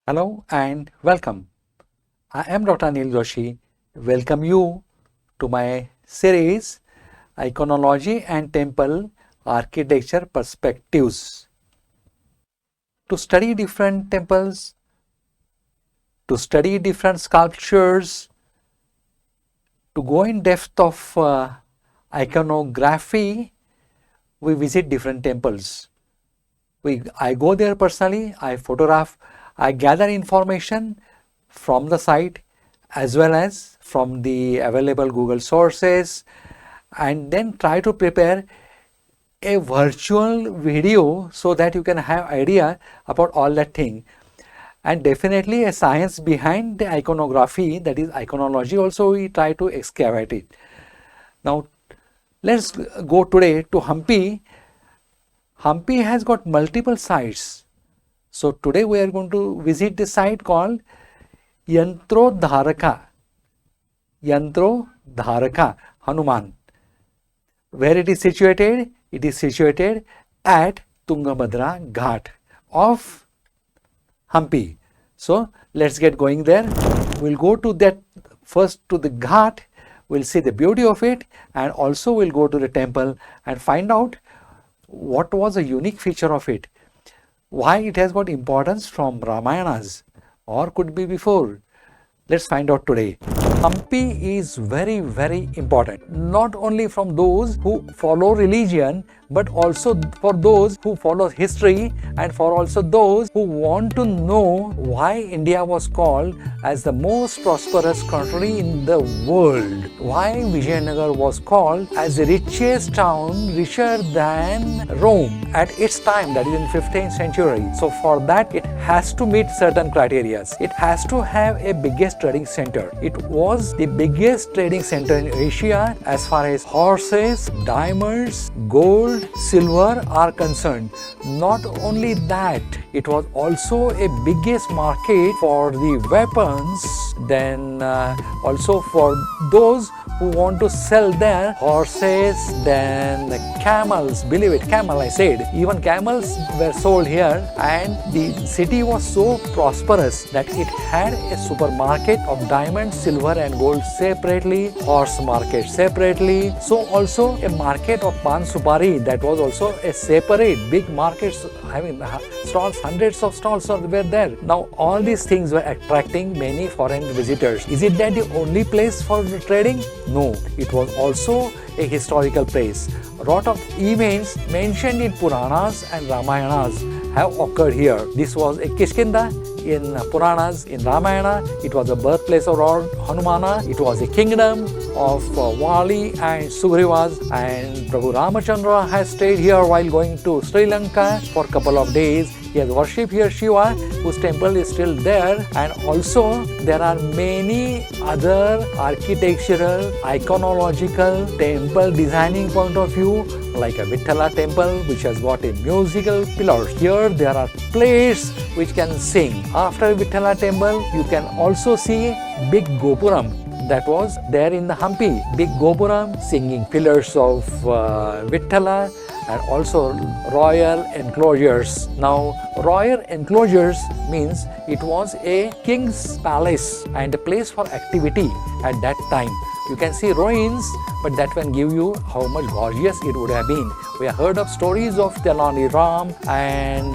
Hello and welcome. I am Dr. Anil Joshi. Welcome you to my series Iconology and Temple Architecture Perspectives. To study different temples, to study different sculptures, to go in depth of iconography, we visit different temples. I go there personally, I photograph, I gather information from the site as well as from the available Google sources, and then try to prepare a virtual video so that you can have idea about all that thing. And definitely a science behind the iconography, that is iconology, also we try to excavate it. Now let's go today to Hampi. Hampi has got multiple sites. So today we are going to visit the site called Yantrodharaka Hanuman. Where it is situated? It is situated at Tungabhadra Ghat of Hampi. So let's get going there. We'll go to that first to the Ghat. We'll see the beauty of it, and also we'll go to the temple and find out what was a unique feature of it, why it has got importance from Ramayanas or could be before. Let's find out today. Hampi is very, very important, not only from those who follow religion, but also for those who follow history, and for also those who want to know why India was called as the most prosperous country in the world, why Vijayanagar was called as the richest town, richer than Rome at its time, that is in 15th century. So for that it has to meet certain criteria. It has to have a biggest trading center. It was the biggest trading center in Asia as far as horses, diamonds, gold, silver are concerned. Not only that, it was also a biggest market for the weapons, then also for those who want to sell their horses, then camels, believe it, camel I said, even camels were sold here, and the city was so prosperous that it had a supermarket of diamonds, silver and gold separately, horse market separately, so also a market of pan supari, that was also a separate big market having stalls, hundreds of stalls were there. Now all these things were attracting many foreign visitors. Is it that the only place for trading? No, it was also a historical place. A lot of events mentioned in Puranas and Ramayanas have occurred here. This was a Kishkinda in Puranas. In Ramayana, it was the birthplace of Lord Hanumana. It was a kingdom of Vali and Sugriva's, and Prabhu Ramachandra has stayed here while going to Sri Lanka for a couple of days. He has worshipped here Shiva, whose temple is still there, and also there are many other architectural, iconological, temple designing point of view, like a Vithala temple which has got a musical pillars. Here there are plates which can sing. After Vithala temple, you can also see big Gopuram that was there in the Hampi. Big Gopuram, singing pillars of Vithala, and also royal enclosures. Now royal enclosures means it was a king's palace and a place for activity at that time. You can see ruins, but that can give you how much gorgeous it would have been. We have heard of stories of Telani Ram and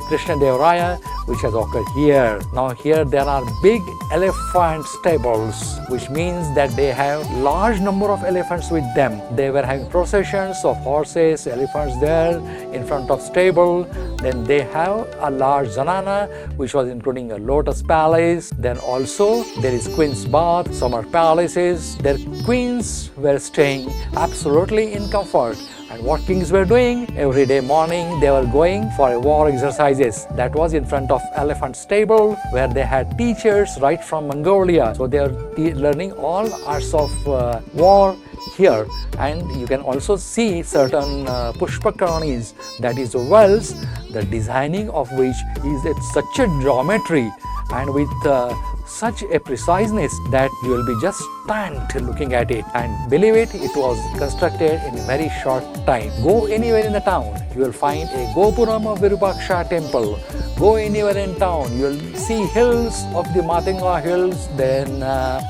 Krishna Dev Raya, which has occurred here. Now here there are big elephant stables, which means that they have large number of elephants with them. They were having processions of horses, elephants there in front of stable. Then they have a large zanana, which was including a lotus palace. Then also there is Queen's Bath, summer palaces. Their queens were staying absolutely in comfort. And what kings were doing? Every day morning they were going for war exercises. That was in front of elephant stable, where they had teachers right from Mongolia. So they are learning all arts of war here. And you can also see certain pushpakaranis, that is the wells, the designing of which is at such a geometry and with such a preciseness that you will be just stunned looking at it. And believe it, it was constructed in a very short time. Go anywhere in the town, you will find a Gopuram of Virupaksha temple. Go anywhere in town, you will see hills of the Matinga hills, then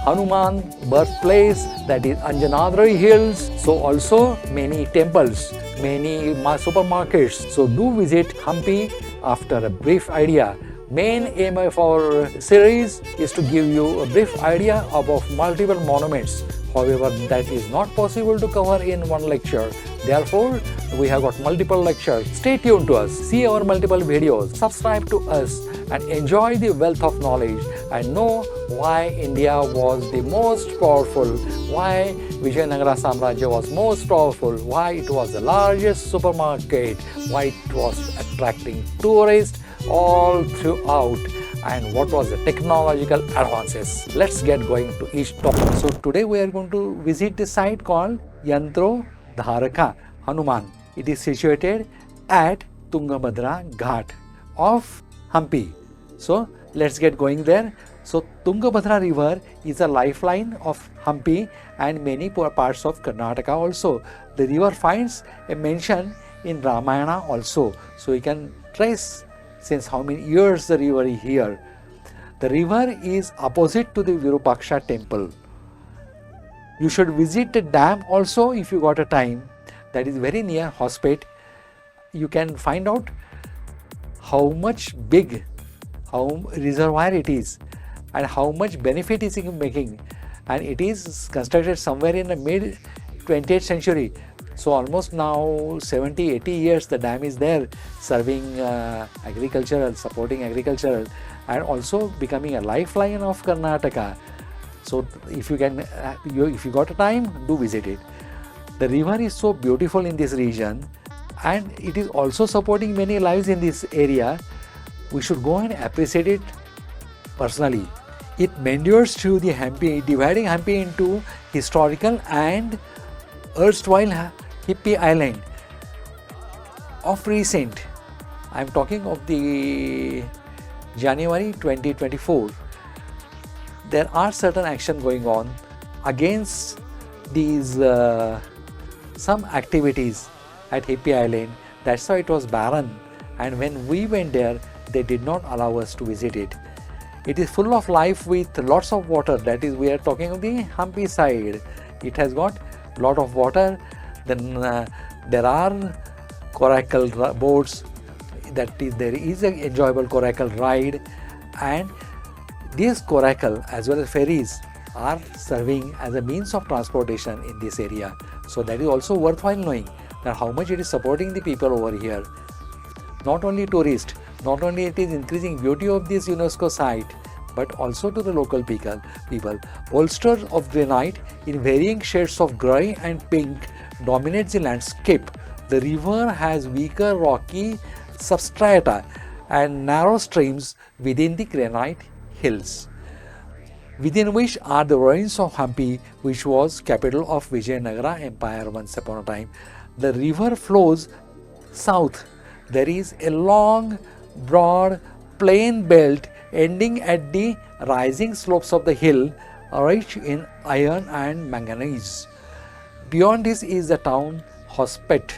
Hanuman birthplace, that is Anjanadri hills. So also many temples, many supermarkets. So do visit Hampi. After a brief idea, main aim of our series is to give you a brief idea about multiple monuments. However, that is not possible to cover in one lecture. Therefore, we have got multiple lectures. Stay tuned to us, see our multiple videos, subscribe to us and enjoy the wealth of knowledge and know why India was the most powerful, why Vijayanagara Samrajya was most powerful, why it was the largest supermarket, why it was attracting tourists all throughout, and what was the technological advances. Let's get going to each topic. So today we are going to visit the site called Yantrodharaka Hanuman. It is situated at Tungabhadra Ghat of Hampi. So let's get going there. So Tungabhadra river is a lifeline of Hampi and many parts of Karnataka also. The river finds a mention in Ramayana also. So you can trace since how many years the river is here. The river is opposite to the Virupaksha temple. You should visit the dam also if you got a time. That is very near Hospet. You can find out how much big, how reservoir it is and how much benefit is it making. And it is constructed somewhere in the mid 20th century. So almost now 70-80 years the dam is there, serving agricultural, supporting agricultural and also becoming a lifeline of Karnataka. So if you can, if you got a time, do visit it. The river is so beautiful in this region and it is also supporting many lives in this area. We should go and appreciate it personally. It meanders through the Hampi, dividing Hampi into historical and erstwhile hippie island. Of recent, I am talking of the January 2024, there are certain action going on against these some activities at Hippie Island. That's why it was barren, and when we went there, they did not allow us to visit it. It is full of life with lots of water. That is, we are talking of the Hampi side. It has got lot of water. Then there are coracle boats. That is, there is an enjoyable coracle ride, and these coracle as well as ferries are serving as a means of transportation in this area. So that is also worthwhile knowing that how much it is supporting the people over here. Not only tourists, not only it is increasing beauty of this UNESCO site, but also to the local people. Bolsters of granite in varying shades of grey and pink dominates the landscape. The river has weaker rocky substrata and narrow streams within the granite hills, within which are the ruins of Hampi, which was capital of Vijayanagara Empire once upon a time. The river flows south. There is a long, broad, plain belt ending at the rising slopes of the hill, rich in iron and manganese. Beyond this is the town Hospet.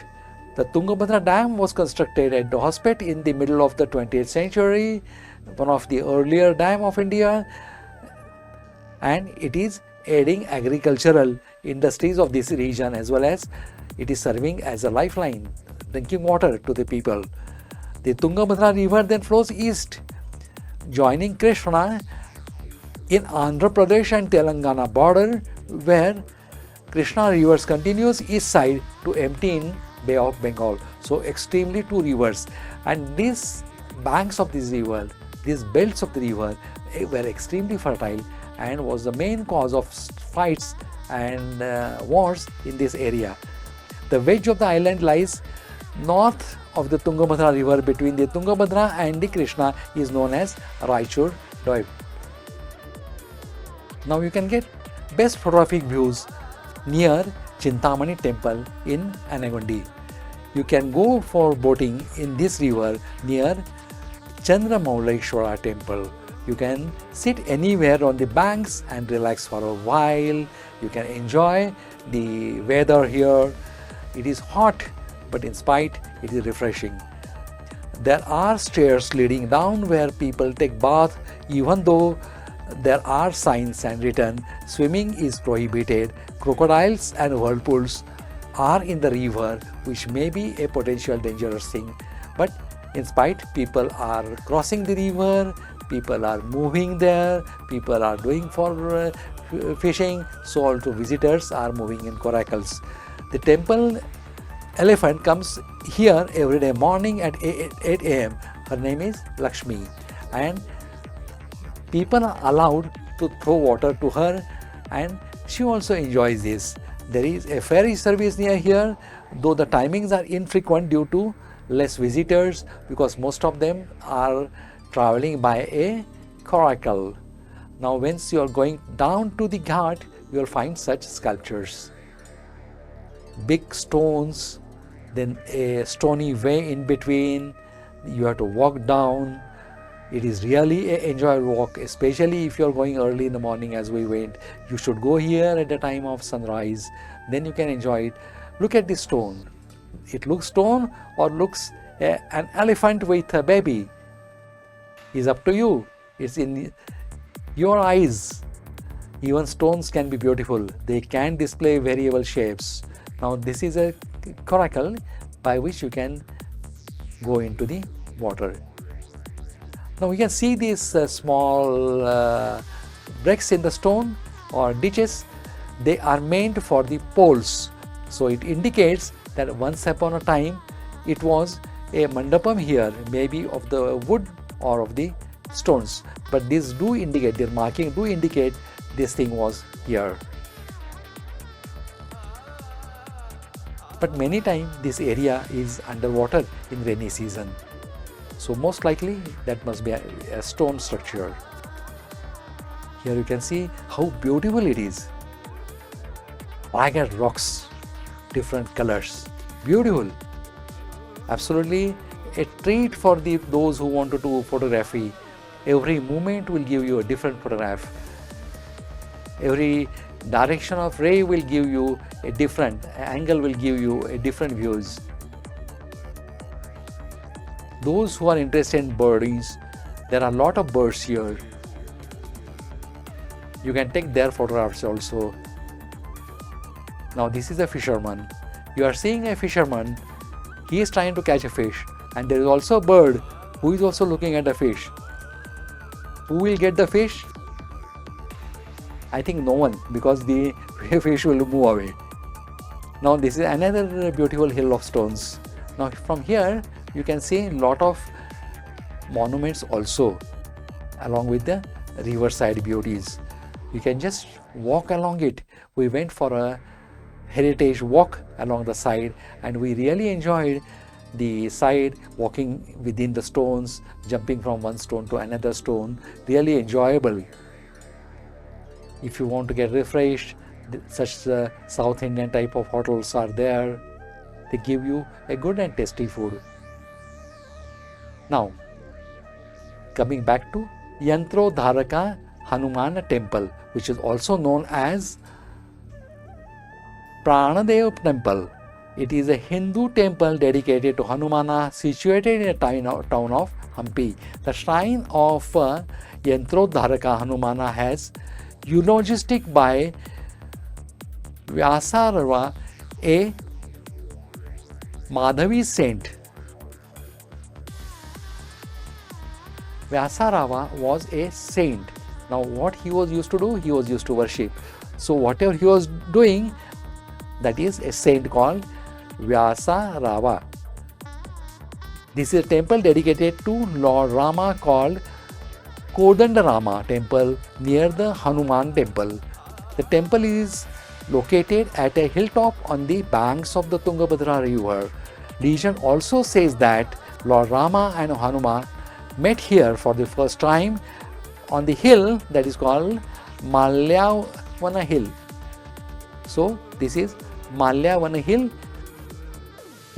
The Tungabhadra Dam was constructed at the Hospet in the middle of the 20th century, one of the earlier dam of India, and it is aiding agricultural industries of this region, as well as it is serving as a lifeline, drinking water to the people. The Tungabhadra river then flows east, joining Krishna in Andhra Pradesh and Telangana border, where Krishna river continues east side to empty in Bay of Bengal. So extremely two rivers, and these banks of this river, these belts of the river were extremely fertile and was the main cause of fights and wars in this area. The wedge of the island lies north of the Tungabhadra river between the Tungabhadra and the Krishna is known as Raichur Doib. Now you can get best photographic views near Chintamani temple in Anagundi. You can go for boating in this river near Chandramauleshwara temple. You can sit anywhere on the banks and relax for a while. You can enjoy the weather here. It is hot, but in spite, it is refreshing. There are stairs leading down where people take bath, even though there are signs and written swimming is prohibited. Crocodiles and whirlpools are in the river, which may be a potential dangerous thing. But in spite, people are crossing the river, people are moving there, people are doing for fishing, so also visitors are moving in coracles. The temple elephant comes here every day morning at 8 a.m. Her name is Lakshmi, and people are allowed to throw water to her, and she also enjoys this. There is a ferry service near here, though the timings are infrequent due to less visitors, because most of them are traveling by a coracle. Now once you are going down to the ghat, you will find such sculptures. Big stones, then a stony way in between. You have to walk down. It is really an enjoyable walk, especially if you are going early in the morning as we went. You should go here at the time of sunrise, then you can enjoy it. Look at this stone. It looks stone or looks an elephant with a baby. It's up to you. It's in your eyes. Even stones can be beautiful. They can display variable shapes. Now this is a coracle by which you can go into the water. Now we can see these small breaks in the stone or ditches. They are meant for the poles. So it indicates that once upon a time it was a mandapam here, maybe of the wood or of the stones. But these do indicate, their marking do indicate this thing was here. But many times this area is underwater in rainy season. So most likely that must be a stone structure. Here you can see how beautiful it is. Ragged rocks, different colors, beautiful. Absolutely a treat for those who want to do photography. Every movement will give you a different photograph. Every direction of ray will give you a different angle, will give you a different views. Those who are interested in birds, there are a lot of birds here. You can take their photographs also. Now this is a fisherman. You are seeing a fisherman. He is trying to catch a fish, and there is also a bird who is also looking at the fish. Who will get the fish? I think no one, because the fish will move away. Now this is another beautiful hill of stones. Now from here you can see a lot of monuments also, along with the riverside beauties. You can just walk along it. We went for a heritage walk along the side, and we really enjoyed the side, walking within the stones, jumping from one stone to another stone. Really enjoyable. If you want to get refreshed, such South Indian type of hotels are there. They give you a good and tasty food. Now, coming back to Yantrodharaka Hanuman temple, which is also known as Pranadev temple. It is a Hindu temple dedicated to Hanumana, situated in a town of Hampi. The shrine of Yantrodharaka Hanumana has eulogistic by Vyasarava, a Madhavi saint. Vyasarava was a saint. Now what he was used to do? He was used to worship. So whatever he was doing, that is a saint called Vyasarava. This is a temple dedicated to Lord Rama called Kodandarama temple near the Hanuman temple. The temple is located at a hilltop on the banks of the Tungabhadra river. Legend also says that Lord Rama and Hanuman met here for the first time on the hill that is called Malyavana hill. So this is Malyavana hill.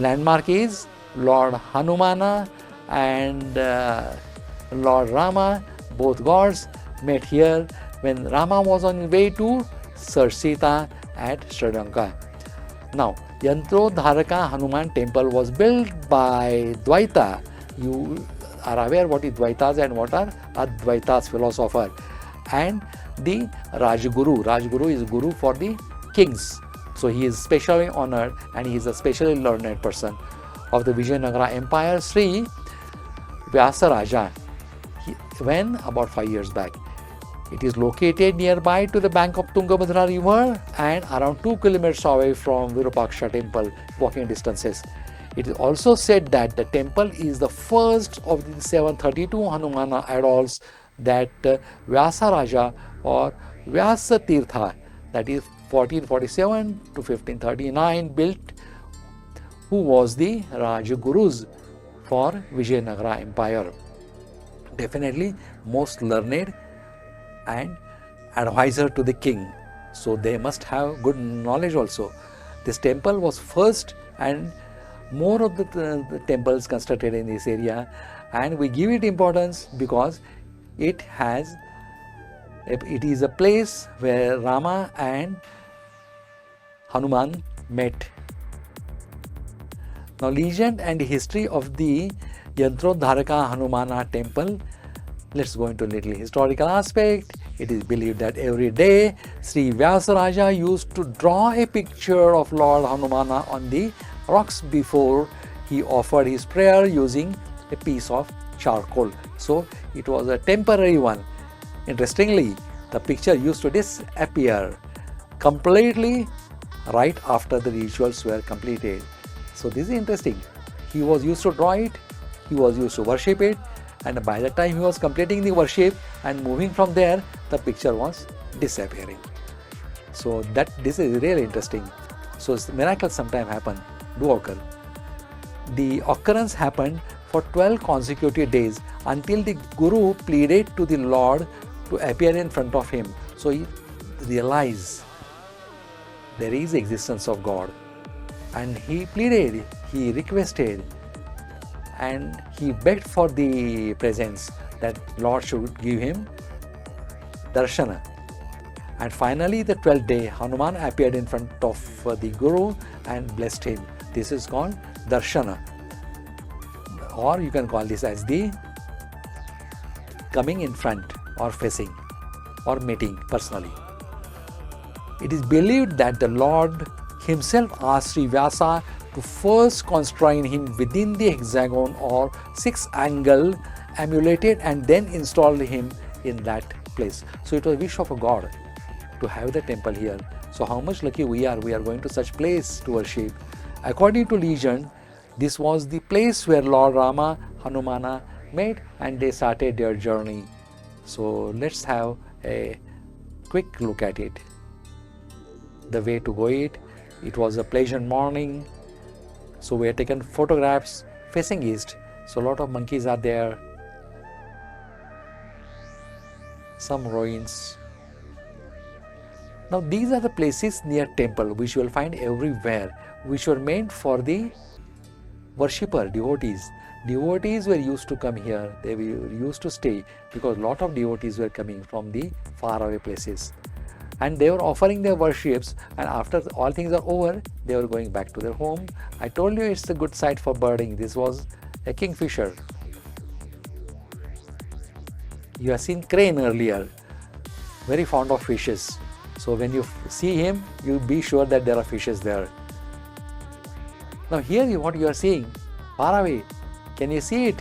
Landmark is Lord Hanumana and Lord Rama. Both gods met here when Rama was on his way to search Sita at Sri Lanka. Now, Yantrodharaka Hanuman temple was built by Dvaita. You are aware what is Dvaitas and what are Advaitas, philosopher. And the Rajguru. Rajguru is guru for the kings. So he is specially honored and he is a specially learned person of the Vijayanagara Empire, Sri Vyasaraja. When? About 5 years back. It is located nearby to the bank of Tungabhadra River and around 2 kilometers away from Virupaksha temple, walking distances. It is also said that the temple is the first of the 732 Hanumana idols that Vyasaraja or Vyasatirtha, that is 1447 to 1539, built, who was the Rajgurus for Vijayanagara Empire. Definitely most learned and advisor to the king. So they must have good knowledge also. This temple was first and more of the temples constructed in this area, and we give it importance because it is a place where Rama and Hanuman met. Now, legend and history of the Yantrodharaka Hanumana temple. Let's go into a little historical aspect. It is believed that every day Sri Vyasaraja used to draw a picture of Lord Hanumana on the rocks before he offered his prayer using a piece of charcoal. So it was a temporary one. Interestingly, the picture used to disappear completely right after the rituals were completed. So this is interesting. He was used to draw it, he was used to worship it, and by the time he was completing the worship and moving from there, the picture was disappearing. So this is really interesting. So miracles sometimes happen, do occur. The occurrence happened for 12 consecutive days until the Guru pleaded to the Lord to appear in front of him. So he realized there is existence of God, and he pleaded, he requested, and he begged for the presence that Lord should give him darshana. And finally, the 12th day, Hanuman appeared in front of the Guru and blessed him. This is called darshana, or you can call this as the coming in front or facing or meeting personally. It is believed that the Lord himself asked Sri Vyasa to first constrain him within the hexagon or 6-angle amuleted and then installed him in that place. So it was a wish of a God to have the temple here. So how much lucky we are going to such place to worship. According to legend, this was the place where Lord Rama, Hanumana met and they started their journey. So let's have a quick look at it. The way to go it was a pleasant morning. So we have taken photographs facing east. So a lot of monkeys are there. Some ruins. Now these are the places near temple which you will find everywhere, which were meant for the worshipper, devotees. Devotees were used to come here, they were used to stay because a lot of devotees were coming from the faraway places. And they were offering their worships, and after all things are over, they were going back to their home. I told you it's a good site for birding. This was a kingfisher. You have seen crane earlier, very fond of fishes. So when you see him, you be sure that there are fishes there. Now here what you are seeing, far away, can you see it?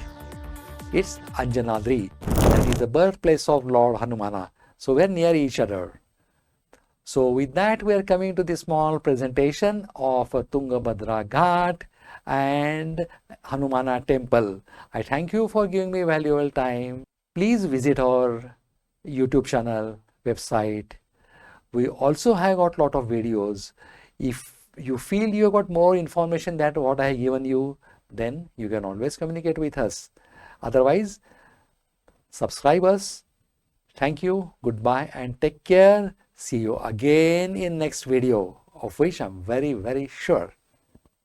It's Anjanadri. That is the birthplace of Lord Hanumana. So we're near each other. So with that, we are coming to the small presentation of Tungabhadra Ghat and Hanumana temple. I thank you for giving me valuable time. Please visit our YouTube channel, website. We also have got lot of videos. If you feel you got more information than what I have given you, then you can always communicate with us. Otherwise, subscribe us. Thank you, goodbye, and take care. See you again in next video, of which I'm very, very sure.